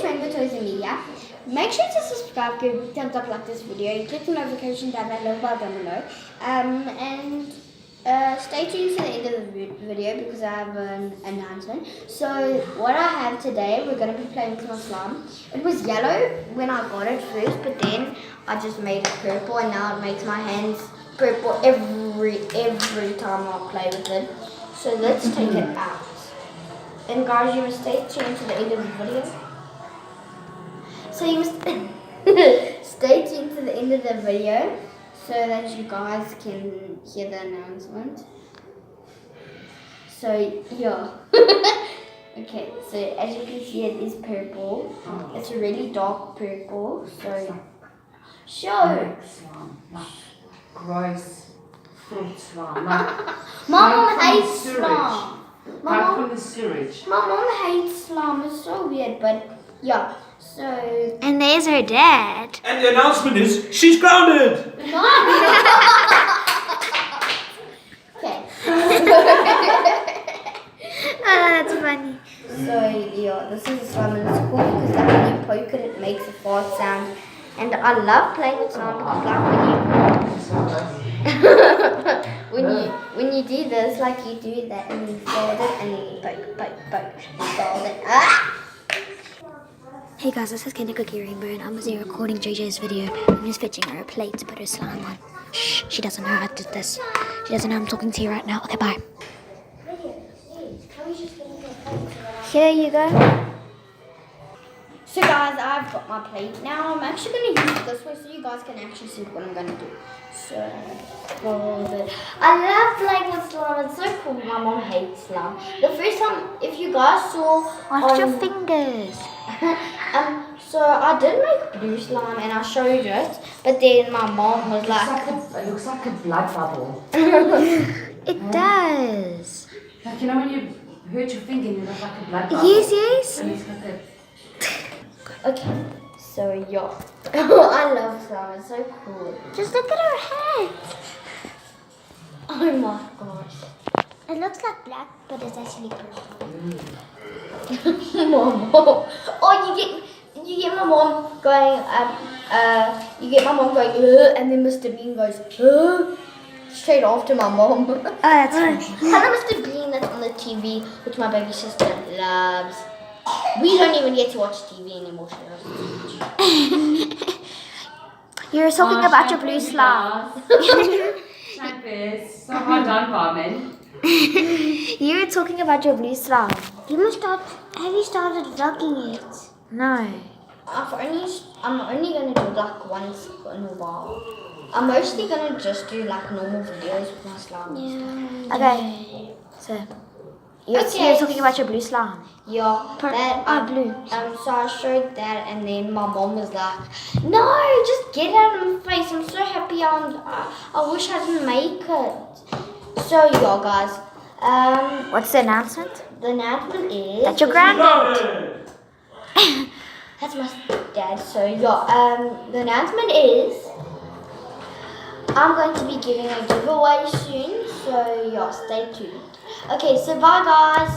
Rainbow Toys and Media. Make sure to subscribe, give a thumbs up like this video, click the notification down that little bell down below, and stay tuned to the end of the video because I have an announcement. So what I have today, we're going to be playing with my slime. It was yellow when I got it first, but then I just made it purple, and now it makes my hands purple every time I play with it. So let's take it out. And guys, you must stay tuned to the end of the video. So you must stay tuned to the end of the video so that you guys can hear the announcement. So yeah. Okay, so as you can see, it is purple. It's a really dark purple. So show. Gross fruit slime. Mom hates slime. Like from the sewage. My mom hates slime. It's so weird, but yeah. So. And there's her dad. And the announcement is, she's grounded! Okay. Oh, that's funny. So yeah, this is a slime, and it's cool because like when you poke it, it makes a fart sound. And I love playing with slime because like when you do this, like you do that and then you fold it and then you poke, you fold it. Ah! Hey guys, this is Kinder Cookie Rainbow and I'm busy recording JJ's video. I'm just fetching her a plate to put her slime on. Shh, she doesn't know how to do this. She doesn't know I'm talking to you right now. Okay, bye. Here you go. So guys, I've got my plate. Now I'm actually going to use it this way so you guys can actually see what I'm going to do. So, fold it. I love playing with slime. It's so cool. My mom hates slime. The first time, if you guys saw... Watch your fingers. So I did make blue slime and I showed it. But then my mom was like... It looks like a blood bubble. It does. Like, you know when you hurt your finger and you look like a blood bubble? Yes. And it's like a... Okay, so yeah. I love slime. It's so cool. Just look at her head. Oh my gosh. It looks like black, but it's actually purple. Mom. Oh, you get my mom going, and then Mr. Bean goes, straight after my mom. Oh, that's funny. Hello, Mr. Bean, that's on the TV, which my baby sister loves. We don't even get to watch TV anymore. You were talking about your blue slime. Like this. So well done, Carmen. You were talking about your blue slime. You must start. Have you started vlogging it? No. I'm only going to do like once in a while. I'm mostly going to just do like normal videos with my slime. Yeah. Okay. So. You're talking about your blue slime. Yeah, blue. So I showed that, and then my mom was like, "No, just get it out of my face. I'm so happy. I wish I didn't make it." So yeah, guys. What's the announcement? The announcement is That you're grounded. That's my dad. So yeah, the announcement is I'm going to be giving a giveaway soon. So yeah, stay tuned. Okay, so bye guys.